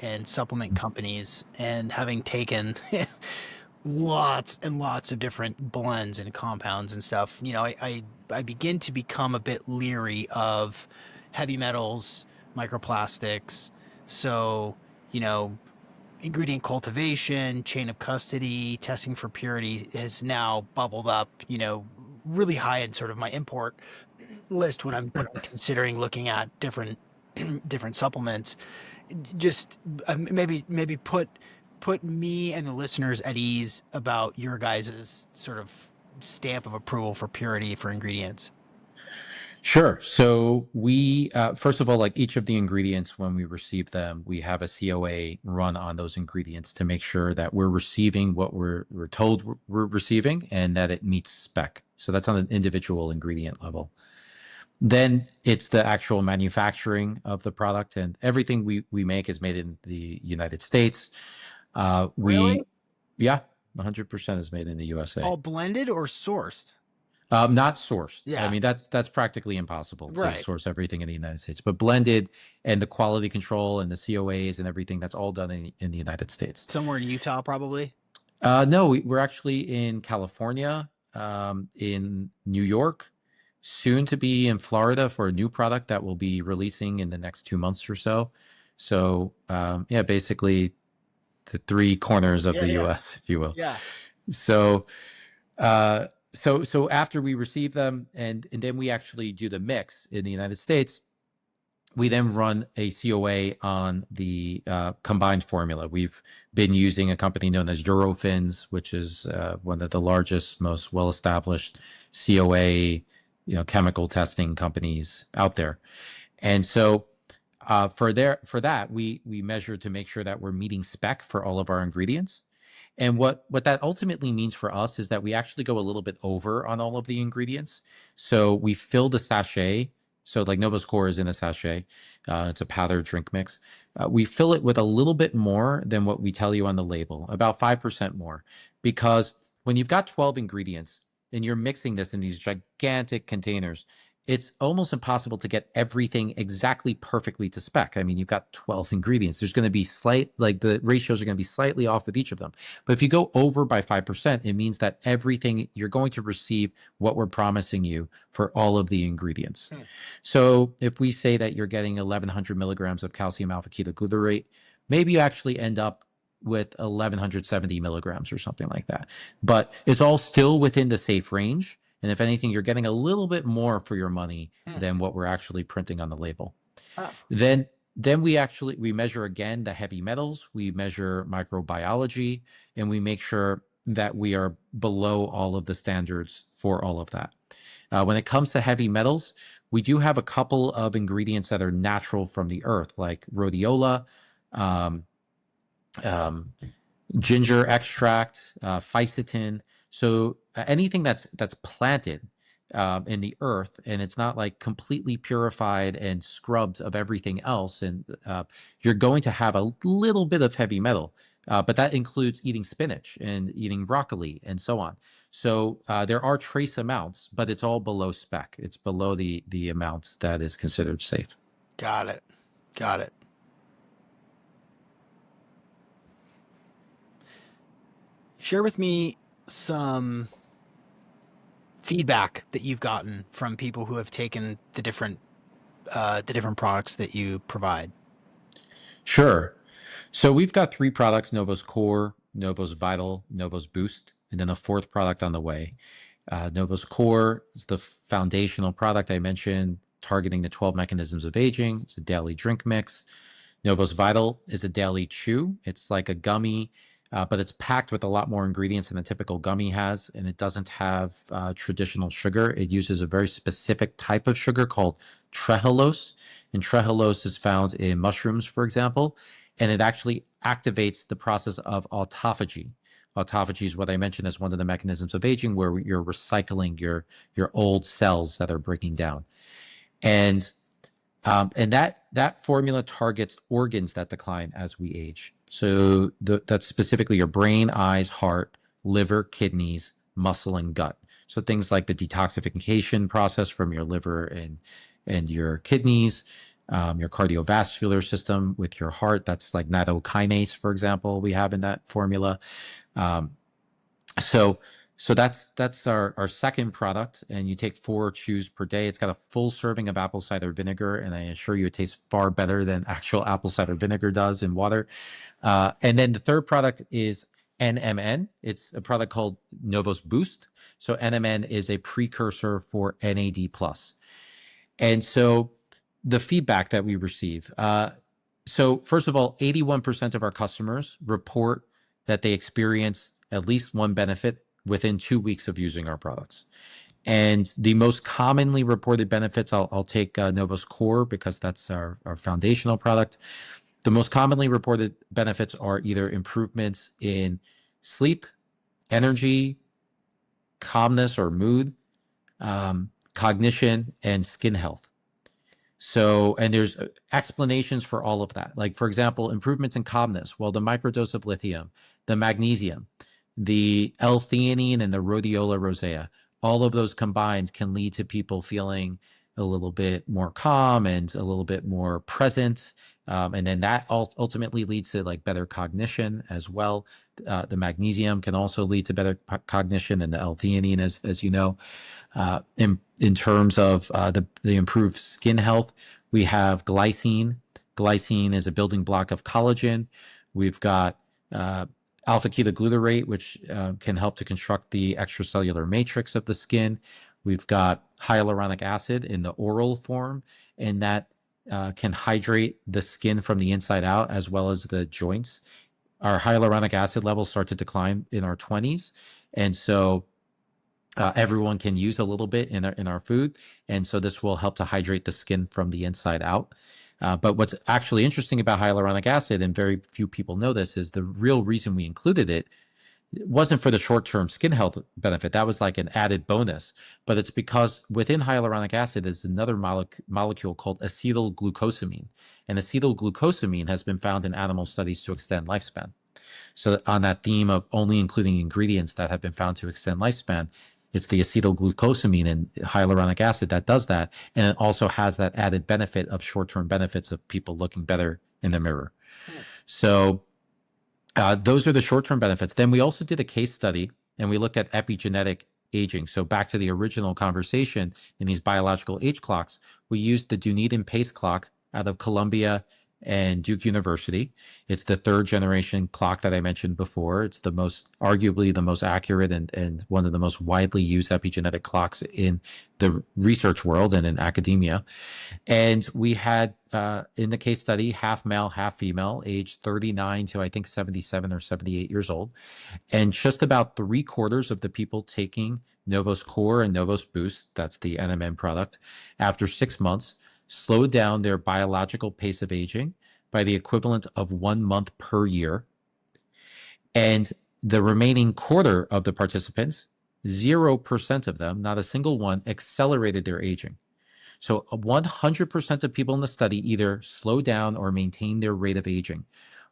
and supplement companies, and having taken lots and lots of different blends and compounds and stuff, I begin to become a bit leery of heavy metals, microplastics. So, you know, ingredient cultivation, chain of custody, testing for purity has now bubbled up, really high in sort of my import list when I'm considering looking at different different supplements. Just maybe put me and the listeners at ease about your guys's sort of stamp of approval for purity for ingredients. Sure. So we, first of all, like each of the ingredients, when we receive them, we have a COA run on those ingredients to make sure that we're receiving what we're told we're receiving and that it meets spec. So that's on an individual ingredient level. Then it's the actual manufacturing of the product, and everything we make is made in the United States. Really? Yeah, 100% is made in the USA. All blended or sourced? Not sourced. I Yeah, mean, that's practically impossible to right. source everything in the United States. But blended and the quality control and the COAs and everything, that's all done in the United States. Somewhere in Utah, probably. No, we're actually in California, in New York, soon to be in Florida for a new product that we'll be releasing in the next 2 months or so. So, yeah, basically the three corners of Yeah, the yeah, U.S., if you will. yeah. So, so after we receive them and then we actually do the mix in the United States, we then run a COA on the combined formula. We've been using a company known as Eurofins, which is one of the largest, most well-established COA, chemical testing companies out there. And so for that, we measure to make sure that we're meeting spec for all of our ingredients. And what that ultimately means for us is that we actually go a little bit over on all of the ingredients. So we fill the sachet. So like Novos Core is in a sachet. It's a powdered drink mix. We fill it with a little bit more than what we tell you on the label, about 5% more, because when you've got 12 ingredients and you're mixing this in these gigantic containers, it's almost impossible to get everything exactly perfectly to spec. I mean, you've got 12 ingredients. There's going to be the ratios are going to be slightly off with each of them. But if you go over by 5%, it means that everything you're going to receive what we're promising you for all of the ingredients. So if we say that you're getting 1100 milligrams of calcium alpha ketoglutarate, maybe you actually end up with 1170 milligrams or something like that. But it's all still within the safe range. And if anything, you're getting a little bit more for your money than what we're actually printing on the label. Oh, Then we measure again the heavy metals, we measure microbiology, and we make sure that we are below all of the standards for all of that. When it comes to heavy metals, we do have a couple of ingredients that are natural from the earth, like rhodiola, um, um, ginger extract, fisetin. So anything that's planted in the earth, and it's not like completely purified and scrubbed of everything else, and you're going to have a little bit of heavy metal. But that includes eating spinach and eating broccoli and so on. So there are trace amounts, but it's all below spec. It's below the amounts that is considered safe. got it. Got it. Share with me some feedback that you've gotten from people who have taken the different products that you provide. Sure. So we've got three products: Novos Core, Novos Vital, Novos Boost, and then a fourth product on the way. Novos Core is the foundational product I mentioned, targeting the 12 mechanisms of aging. It's a daily drink mix. Novos Vital is a daily chew. It's like a gummy, but it's packed with a lot more ingredients than a typical gummy has, and it doesn't have traditional sugar. It uses a very specific type of sugar called trehalose, and trehalose is found in mushrooms, for example, and it actually activates the process of autophagy. Autophagy is what I mentioned as one of the mechanisms of aging, where you're recycling your old cells that are breaking down. And that formula targets organs that decline as we age. So that's specifically your brain, eyes, heart, liver, kidneys, muscle, and gut. So things like the detoxification process from your liver and your kidneys, your cardiovascular system with your heart. That's like nattokinase, for example, we have in that formula. Um, so that's our second product, and you take 4 chews per day. It's got a full serving of apple cider vinegar, and I assure you it tastes far better than actual apple cider vinegar does in water. And then the third product is NMN. It's a product called Novos Boost. So NMN is a precursor for NAD+. And so the feedback that we receive. So first of all, 81% of our customers report that they experience at least one benefit within 2 weeks of using our products. And the most commonly reported benefits, I'll take Novos Core because that's our foundational product. The most commonly reported benefits are either improvements in sleep, energy, calmness or mood, cognition, and skin health. So, and there's explanations for all of that. Like, for example, improvements in calmness. Well, the microdose of lithium, the magnesium, the L-theanine, and the rhodiola rosea, all of those combined can lead to people feeling a little bit more calm and a little bit more present. And then that ultimately leads to like better cognition as well. The magnesium can also lead to better cognition, and the L-theanine, as you know. In terms of the improved skin health, we have glycine. Glycine is a building block of collagen. We've got alpha ketoglutarate, which can help to construct the extracellular matrix of the skin. We've got hyaluronic acid in the oral form, and that can hydrate the skin from the inside out as well as the joints. Our hyaluronic acid levels start to decline in our 20s, and so everyone can use a little bit in our food, and so this will help to hydrate the skin from the inside out. But what's actually interesting about hyaluronic acid, and very few people know this, is the real reason we included it wasn't for the short-term skin health benefit. That was like an added bonus, but it's because within hyaluronic acid is another molecule called acetylglucosamine, and acetylglucosamine has been found in animal studies to extend lifespan. So on that theme of only including ingredients that have been found to extend lifespan, it's the acetylglucosamine and hyaluronic acid that does that. And it also has that added benefit of short-term benefits of people looking better in the mirror. So those are the short-term benefits. Then we also did a case study, and we looked at epigenetic aging. So back to the original conversation in these biological age clocks, we used the Dunedin Pace Clock out of Columbia and Duke University. It's the 3rd generation clock that I mentioned before. It's the most, arguably the most accurate and one of the most widely used epigenetic clocks in the research world and in academia. And we had, in the case study, half male, half female, aged 39 to I think 77 or 78 years old. And just about 3/4 of the people taking Novos Core and Novos Boost, that's the NMN product, after 6 months, slowed down their biological pace of aging by the equivalent of 1 month per year. And the remaining quarter of the participants, 0% of them, not a single one, accelerated their aging. So 100% of people in the study either slowed down or maintained their rate of aging,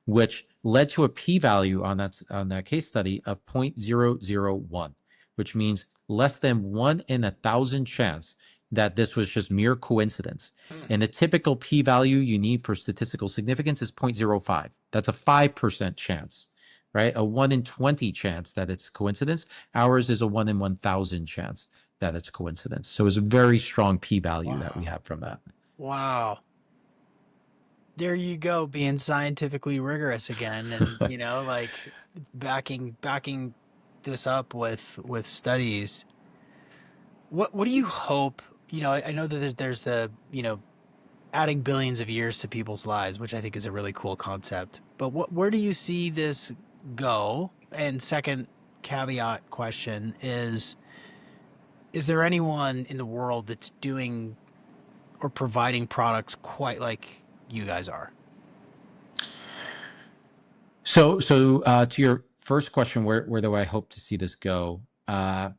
which led to a p-value on that case study of 0.001, which means less than 1 in 1,000 chance that this was just mere coincidence. And the typical p-value you need for statistical significance is 0.05. That's a 5% chance, right? A 1 in 20 chance that it's coincidence. Ours is a 1 in 1,000 chance that it's coincidence. So it's a very strong p-value that we have from that. Wow. There you go, being scientifically rigorous again, and like backing this up with studies. What do you hope? I know that there's the adding billions of years to people's lives, which I think is a really cool concept. But where do you see this go? And second caveat question is there anyone in the world that's doing or providing products quite like you guys are? So to your first question, where do I hope to see this go? I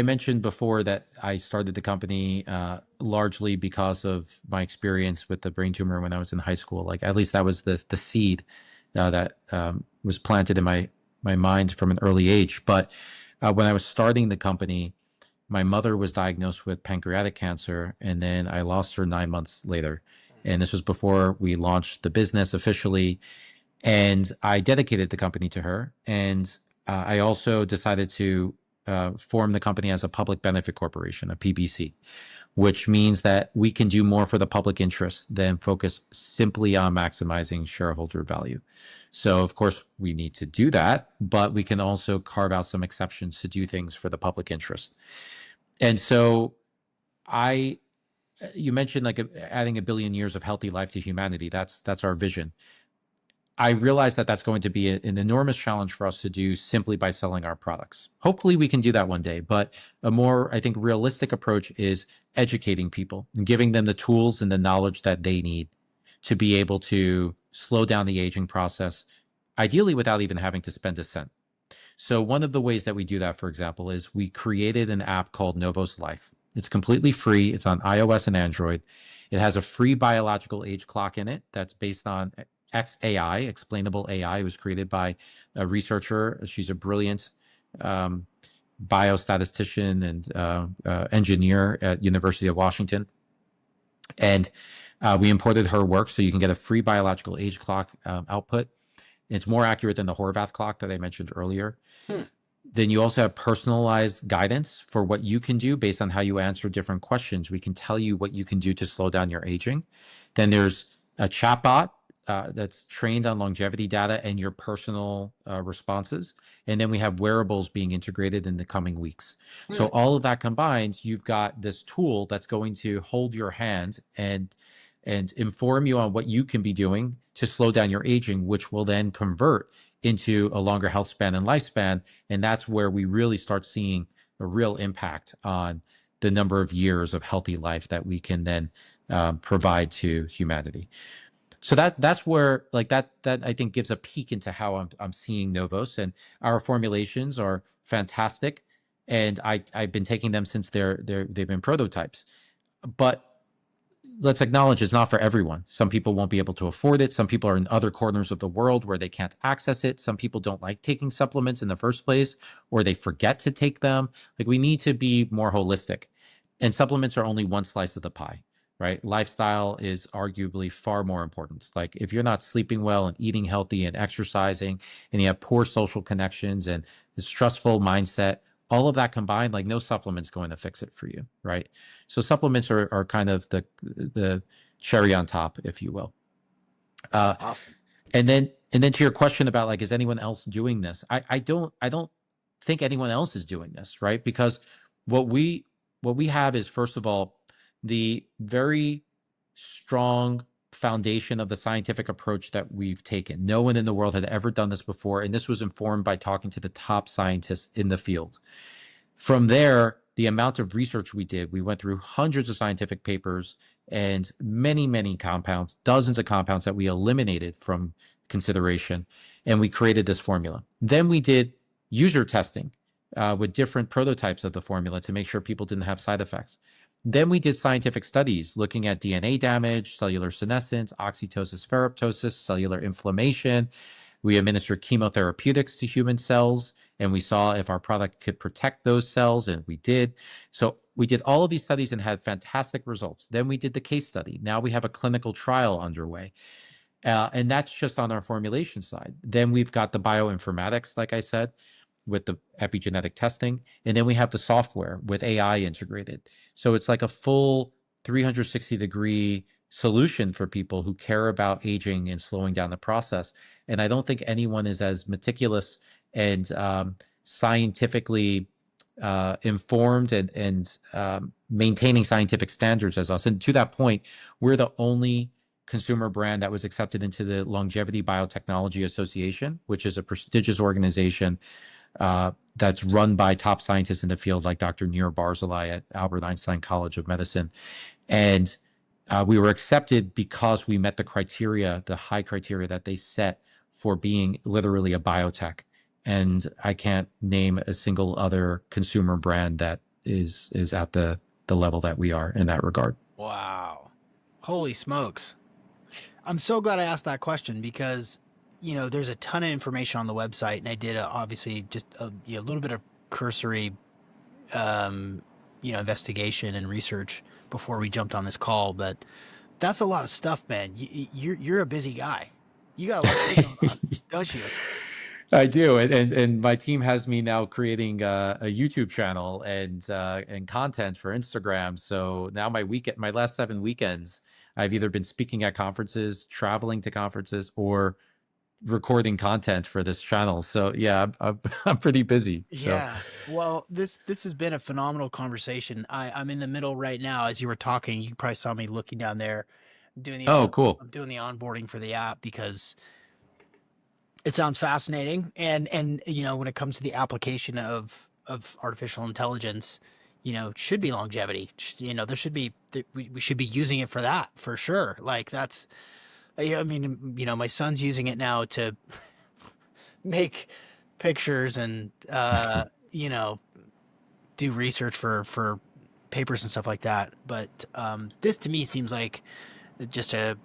mentioned before that I started the company largely because of my experience with the brain tumor when I was in high school. Like, at least that was the seed that was planted in my mind from an early age. But when I was starting the company, My mother was diagnosed with pancreatic cancer, and then I lost her 9 months later. And this was before we launched the business officially. And I dedicated the company to her. And I also decided to form the company as a public benefit corporation, a PBC, which means that we can do more for the public interest than focus simply on maximizing shareholder value. So, of course, we need to do that, but we can also carve out some exceptions to do things for the public interest. And so, you mentioned like adding 1 billion years of healthy life to humanity. That's our vision. I realize that that's going to be an enormous challenge for us to do simply by selling our products. Hopefully we can do that one day, but a more, I think, realistic approach is educating people and giving them the tools and the knowledge that they need to be able to slow down the aging process, ideally without even having to spend a cent. So one of the ways that we do that, for example, is we created an app called Novos Life. It's completely free. It's on iOS and Android. It has a free biological age clock in it that's based on XAI, explainable AI. It was created by a researcher. She's a brilliant biostatistician and engineer at University of Washington. And we imported her work so you can get a free biological age clock output. It's more accurate than the Horvath clock that I mentioned earlier. Then you also have personalized guidance for what you can do based on how you answer different questions. We can tell you what you can do to slow down your aging. Then there's a chatbot that's trained on longevity data and your personal responses. And then we have wearables being integrated in the coming weeks. So all of that combines, you've got this tool that's going to hold your hand and inform you on what you can be doing to slow down your aging, which will then convert into a longer health span and lifespan. And that's where we really start seeing a real impact on the number of years of healthy life that we can then provide to humanity. So that's where like that I think gives a peek into how I'm seeing Novos, and our formulations are fantastic, and I've been taking them since they've been prototypes, but let's acknowledge it's not for everyone. Some people won't be able to afford it. Some people are in other corners of the world where they can't access it. Some people don't like taking supplements in the first place, or they forget to take them. Like, we need to be more holistic, and supplements are only one slice of the pie, right? Lifestyle is arguably far more important. Like, if you're not sleeping well and eating healthy and exercising, and you have poor social connections and a stressful mindset, all of that combined, like, no supplement's going to fix it for you, right? So supplements are kind of the cherry on top, if you will. Awesome. And then to your question about, like, is anyone else doing this? I don't think anyone else is doing this, right? Because what we have is, first of all, the very strong foundation of the scientific approach that we've taken. No one in the world had ever done this before, and this was informed by talking to the top scientists in the field. From there, the amount of research we did, we went through hundreds of scientific papers and many, many compounds, dozens of compounds that we eliminated from consideration, and we created this formula. Then we did user testing with different prototypes of the formula to make sure people didn't have side effects. Then we did scientific studies looking at DNA damage, cellular senescence, oxytosis, ferroptosis, cellular inflammation. We administered chemotherapeutics to human cells, and we saw if our product could protect those cells, and we did. So we did all of these studies and had fantastic results. Then we did the case study. Now we have a clinical trial underway. And that's just on our formulation side. Then we've got the bioinformatics, like I said, with the epigenetic testing. And then we have the software with AI integrated. So it's like a full 360-degree solution for people who care about aging and slowing down the process. And I don't think anyone is as meticulous and scientifically informed and maintaining scientific standards as us. And to that point, we're the only consumer brand that was accepted into the Longevity Biotechnology Association, which is a prestigious organization that's run by top scientists in the field, like Dr. Nir Barzilai at Albert Einstein College of Medicine. And we were accepted because we met the criteria, the high criteria that they set for being literally a biotech. And I can't name a single other consumer brand that is at the level that we are in that regard. Wow. Holy smokes. I'm so glad I asked that question because, there's a ton of information on the website, and I did obviously just a little bit of cursory investigation and research before we jumped on this call. But that's a lot of stuff, man. You're a busy guy. You got a lot of shit going on, don't you? I do, and my team has me now creating a YouTube channel and content for Instagram. So now my last 7 weekends, I've either been speaking at conferences, traveling to conferences, or recording content for this channel. So yeah, I'm pretty busy. So Yeah. Well, this has been a phenomenal conversation. I'm in the middle right now as you were talking. You probably saw me looking down there doing oh, cool. I'm doing the onboarding for the app because it sounds fascinating. And when it comes to the application of artificial intelligence, it should be longevity. There should be we should be using it for that for sure. Like that's I mean, my son's using it now to make pictures and do research for papers and stuff like that. But this to me seems like just a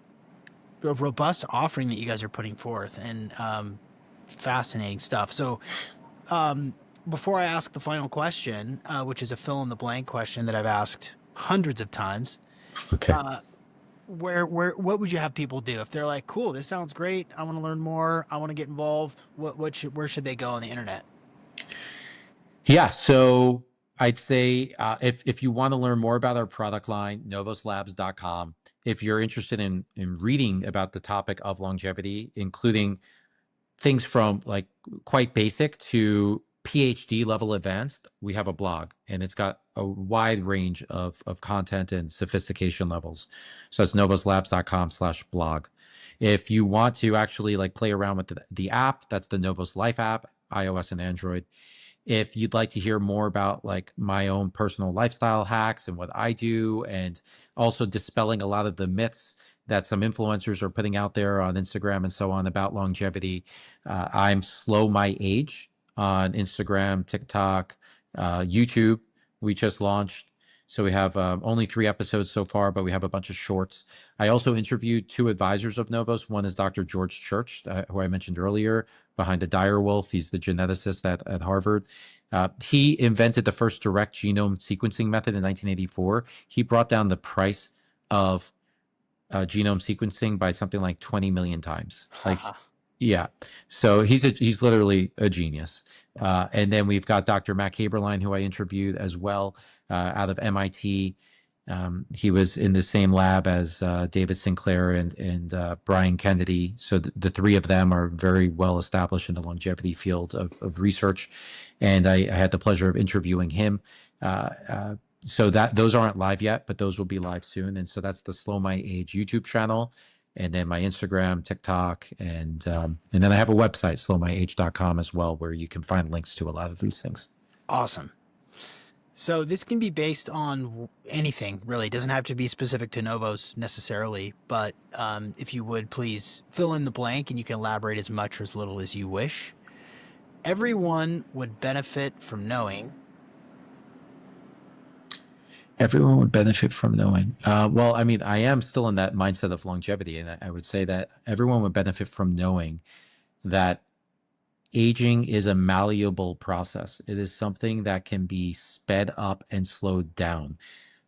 robust offering that you guys are putting forth, and fascinating stuff. So um, before I ask the final question, which is a fill in the blank question that I've asked hundreds of times, Okay. uh, what would you have people do if they're like, cool, this sounds great, I want to learn more, I want to get involved, where should they go on the internet? Yeah, so I'd say if you want to learn more about our product line, novoslabs.com. If you're interested in reading about the topic of longevity, including things from like quite basic to PhD level advanced, we have a blog, and it's got a wide range of content and sophistication levels. So it's novoslabs.com/blog. If you want to actually like play around with the app, that's the Novos Life app, iOS and Android. If you'd like to hear more about like my own personal lifestyle hacks and what I do, and also dispelling a lot of the myths that some influencers are putting out there on Instagram and so on about longevity, I'm Slow My Age on Instagram, TikTok, YouTube. We just launched. So we have only 3 episodes so far, but we have a bunch of shorts. I also interviewed 2 advisors of Novos. One is Dr. George Church, who I mentioned earlier, behind the dire wolf. He's the geneticist at Harvard. He invented the first direct genome sequencing method in 1984. He brought down the price of genome sequencing by something like 20 million times. Like, yeah. So he's literally a genius. And then we've got Dr. Matt Kaberlein, who I interviewed as well, out of MIT. He was in the same lab as David Sinclair and Brian Kennedy. So the 3 of them are very well established in the longevity field of research. And I had the pleasure of interviewing him. So that those aren't live yet, but those will be live soon. And so that's the Slow My Age YouTube channel, and then my Instagram, TikTok, and then I have a website, slowmyage.com as well, where you can find links to a lot of these things. Awesome. So this can be based on anything, really. It doesn't have to be specific to Novos necessarily, but if you would please fill in the blank, and you can elaborate as much or as little as you wish. Everyone would benefit from knowing. Everyone would benefit from knowing. Well, I mean, I am still in that mindset of longevity, and I would say that everyone would benefit from knowing that aging is a malleable process. It is something that can be sped up and slowed down.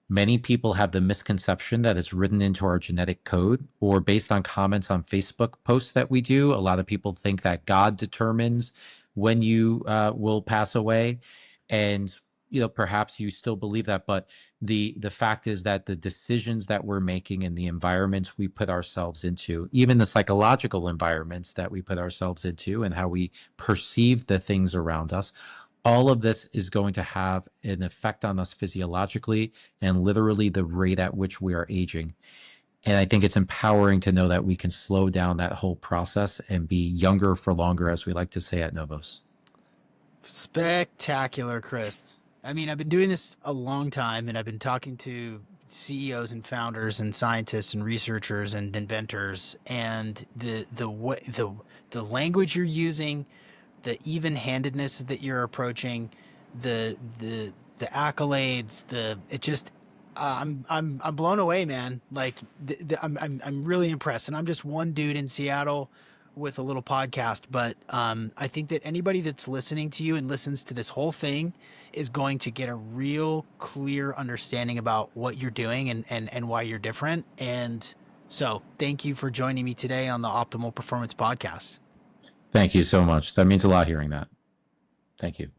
Many people have the misconception that it's written into our genetic code, or based on comments on Facebook posts that we do. A lot of people think that God determines when you will pass away, and perhaps you still believe that, but the fact is that the decisions that we're making and the environments we put ourselves into, even the psychological environments that we put ourselves into, and how we perceive the things around us, all of this is going to have an effect on us physiologically and literally the rate at which we are aging. And I think it's empowering to know that we can slow down that whole process and be younger for longer, as we like to say at Novos. Spectacular, Chris. I mean, I've been doing this a long time, and I've been talking to CEOs and founders and scientists and researchers and inventors, and the language you're using, the even-handedness that you're approaching, the accolades, it just I'm blown away, man. Like I'm really impressed, and I'm just one dude in Seattle with a little podcast, but I think that anybody that's listening to you and listens to this whole thing is going to get a real clear understanding about what you're doing and why you're different. And so thank you for joining me today on the Optimal Performance Podcast. Thank you so much. That means a lot hearing that. Thank you.